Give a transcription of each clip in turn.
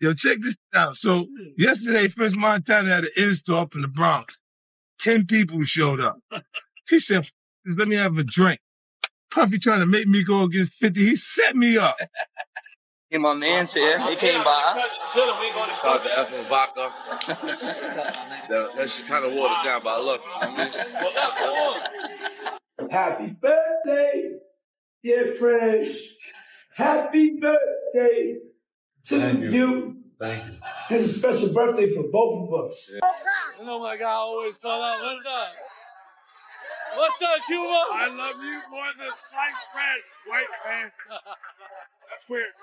Yo, check this out. So yesterday, French Montana had an in-store up in the Bronx. 10 people showed up. He said, just let me have a drink. Puffy trying to make me go against 50. He set me up. And my man's here. He came by. Start the F vodka. That should kind of watered down, but I love it. Happy birthday, dear French. Happy birthday to you. Thank you. This is a special birthday for both of us. Yeah. You know my guy always call out, what's up? What's up, Cuba? I love you more than sliced bread, white man. That's weird.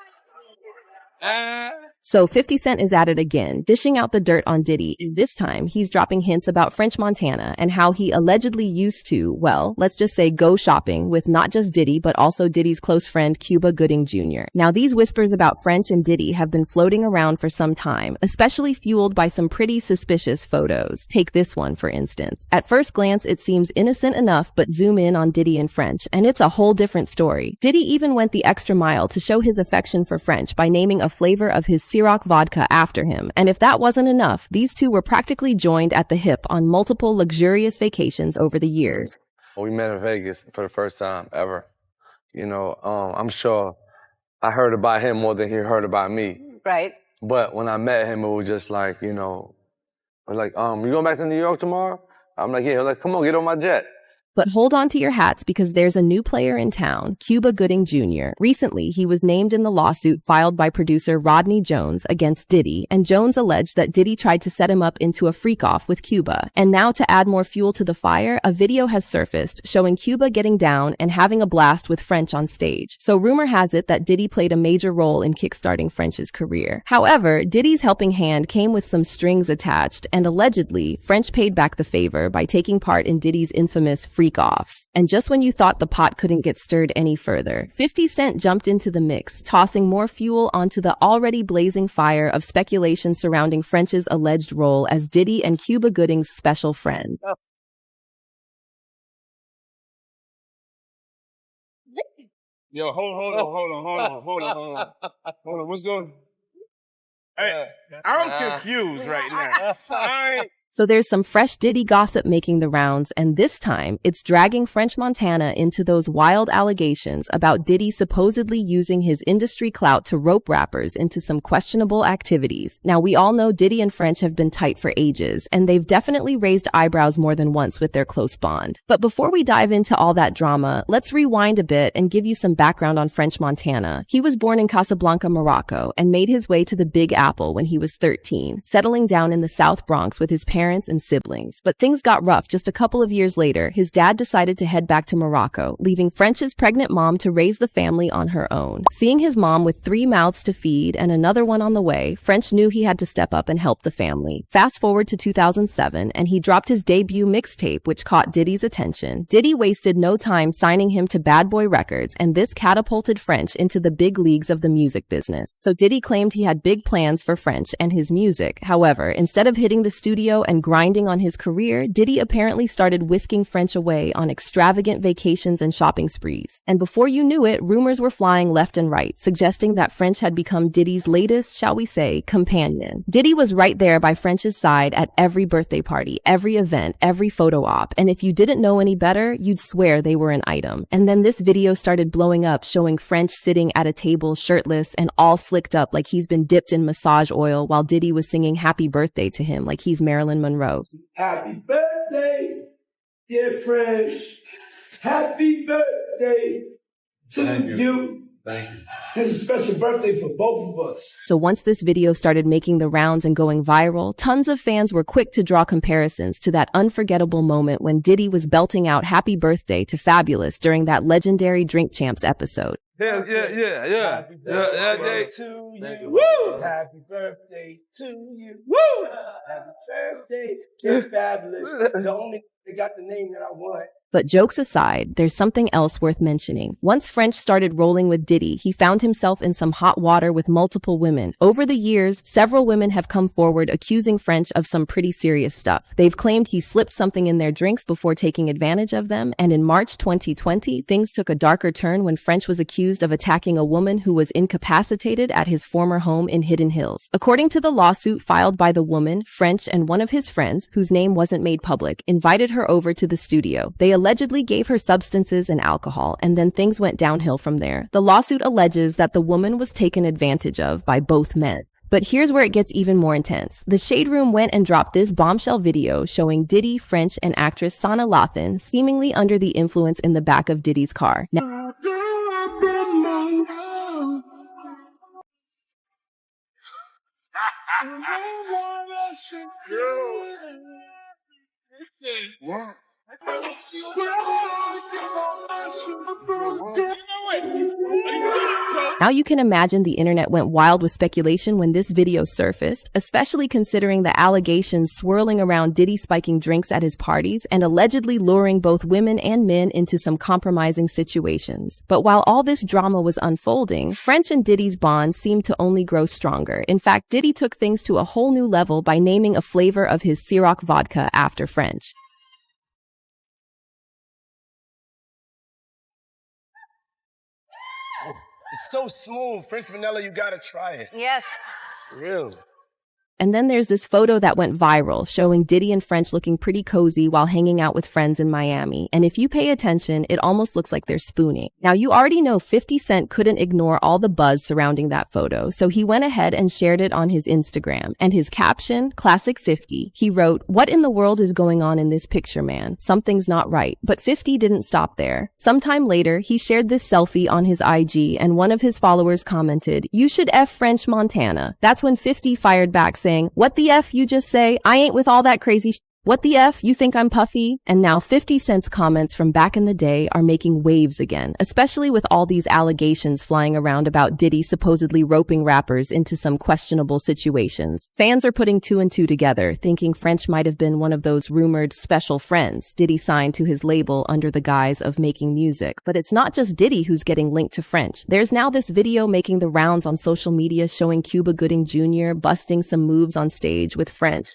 So 50 Cent is at it again, dishing out the dirt on Diddy. This time, he's dropping hints about French Montana and how he allegedly used to, well, let's just say go shopping with not just Diddy, but also Diddy's close friend Cuba Gooding Jr. Now, these whispers about French and Diddy have been floating around for some time, especially fueled by some pretty suspicious photos. Take this one, for instance. At first glance, it seems innocent enough, but zoom in on Diddy and French, and it's a whole different story. Diddy even went the extra mile to show his affection for French by naming a flavor of his Ciroc vodka after him. And if that wasn't enough, these two were practically joined at the hip on multiple luxurious vacations over the years. We met in Vegas for the first time ever. You know, I'm sure I heard about him more than he heard about me. Right. But when I met him, it was just like, you know, I was like, you going back to New York tomorrow? I'm like, yeah. He's like, come on, get on my jet. But hold on to your hats because there's a new player in town, Cuba Gooding Jr. Recently, he was named in the lawsuit filed by producer Rodney Jones against Diddy, and Jones alleged that Diddy tried to set him up into a freak-off with Cuba. And now to add more fuel to the fire, a video has surfaced showing Cuba getting down and having a blast with French on stage. So rumor has it that Diddy played a major role in kickstarting French's career. However, Diddy's helping hand came with some strings attached, and allegedly, French paid back the favor by taking part in Diddy's infamous freak-offs. And just when you thought the pot couldn't get stirred any further, 50 Cent jumped into the mix, tossing more fuel onto the already blazing fire of speculation surrounding French's alleged role as Diddy and Cuba Gooding's special friend. Yo, hold on. What's going on? Hey, I'm confused right now. So there's some fresh Diddy gossip making the rounds, and this time it's dragging French Montana into those wild allegations about Diddy supposedly using his industry clout to rope rappers into some questionable activities. Now, we all know Diddy and French have been tight for ages, and they've definitely raised eyebrows more than once with their close bond. But before we dive into all that drama, let's rewind a bit and give you some background on French Montana. He was born in Casablanca, Morocco, and made his way to the Big Apple when he was 13, settling down in the South Bronx with his parents and siblings. But things got rough just a couple of years later. His dad decided to head back to Morocco, leaving French's pregnant mom to raise the family on her own. Seeing his mom with 3 mouths to feed and another one on the way, French knew he had to step up and help the family. Fast forward to 2007, and he dropped his debut mixtape, which caught Diddy's attention. Diddy wasted no time signing him to Bad Boy Records, and this catapulted French into the big leagues of the music business. So Diddy claimed he had big plans for French and his music. However, instead of hitting the studio and grinding on his career, Diddy apparently started whisking French away on extravagant vacations and shopping sprees. And before you knew it, rumors were flying left and right, suggesting that French had become Diddy's latest, shall we say, companion. Diddy was right there by French's side at every birthday party, every event, every photo op, and if you didn't know any better, you'd swear they were an item. And then this video started blowing up, showing French sitting at a table shirtless and all slicked up like he's been dipped in massage oil while Diddy was singing happy birthday to him like he's Marilyn Monroe. Happy birthday, dear French. Happy birthday to you. Thank you. This is a special birthday for both of us. So once this video started making the rounds and going viral, tons of fans were quick to draw comparisons to that unforgettable moment when Diddy was belting out Happy Birthday to Fabulous during that legendary Drink Champs episode. Yeah. Happy birthday to you. Woo! Happy birthday to you. Woo! Happy birthday, dear Fabulous. The only They got the name that I want. But jokes aside, there's something else worth mentioning. Once French started rolling with Diddy, he found himself in some hot water with multiple women. Over the years, several women have come forward accusing French of some pretty serious stuff. They've claimed he slipped something in their drinks before taking advantage of them, and in March 2020, things took a darker turn when French was accused of attacking a woman who was incapacitated at his former home in Hidden Hills. According to the lawsuit filed by the woman, French and one of his friends, whose name wasn't made public, invited her over to the studio. They allegedly gave her substances and alcohol, and then things went downhill from there. The lawsuit alleges that the woman was taken advantage of by both men. But here's where it gets even more intense. The Shade Room went and dropped this bombshell video showing Diddy, French, and actress Sana Lathan seemingly under the influence in the back of Diddy's car. Now you can imagine the internet went wild with speculation when this video surfaced, especially considering the allegations swirling around Diddy spiking drinks at his parties and allegedly luring both women and men into some compromising situations. But while all this drama was unfolding, French and Diddy's bond seemed to only grow stronger. In fact, Diddy took things to a whole new level by naming a flavor of his Ciroc vodka after French. It's so smooth. French vanilla, you gotta try it. Yes. For real. And then there's this photo that went viral showing Diddy and French looking pretty cozy while hanging out with friends in Miami. And if you pay attention, it almost looks like they're spooning. Now, you already know 50 Cent couldn't ignore all the buzz surrounding that photo, so he went ahead and shared it on his Instagram. And his caption, Classic 50, he wrote, "What in the world is going on in this picture, man? Something's not right." But 50 didn't stop there. Sometime later, he shared this selfie on his IG, and one of his followers commented, "You should F French Montana." That's when 50 fired back saying, "What the F you just say? I ain't with all that crazy What the F? You think I'm puffy?" And now 50 Cent's comments from back in the day are making waves again, especially with all these allegations flying around about Diddy supposedly roping rappers into some questionable situations. Fans are putting two and two together, thinking French might have been one of those rumored special friends Diddy signed to his label under the guise of making music. But it's not just Diddy who's getting linked to French. There's now this video making the rounds on social media showing Cuba Gooding Jr. busting some moves on stage with French.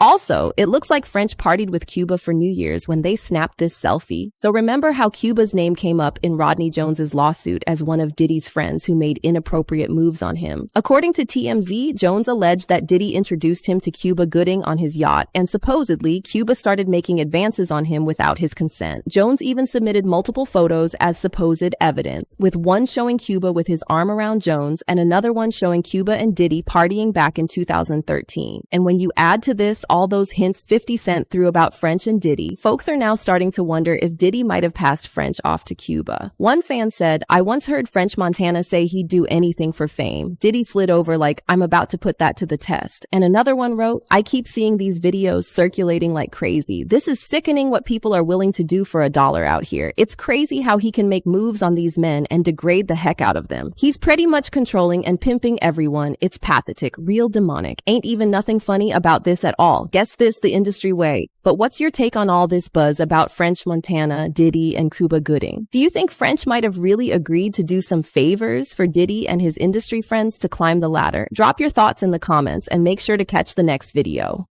Also, it looks like French partied with Cuba for New Year's when they snapped this selfie. So remember how Cuba's name came up in Rodney Jones's lawsuit as one of Diddy's friends who made inappropriate moves on him. According to TMZ, Jones alleged that Diddy introduced him to Cuba Gooding on his yacht, and supposedly Cuba started making advances on him without his consent. Jones even submitted multiple photos as supposed evidence, with one showing Cuba with his arm around Jones and another one showing Cuba and Diddy partying back in 2013. And when you add to this all those hints 50 Cent threw about French and Diddy, folks are now starting to wonder if Diddy might have passed French off to Cuba. One fan said, "I once heard French Montana say he'd do anything for fame. Diddy slid over like, I'm about to put that to the test." And another one wrote, "I keep seeing these videos circulating like crazy. This is sickening what people are willing to do for $1 out here. It's crazy how he can make moves on these men and degrade the heck out of them. He's pretty much controlling and pimping everyone. It's pathetic, real demonic. Ain't even nothing funny about this at all. Guess this the industry way." But what's your take on all this buzz about French Montana, Diddy, and Cuba Gooding? Do you think French might have really agreed to do some favors for Diddy and his industry friends to climb the ladder? Drop your thoughts in the comments and make sure to catch the next video.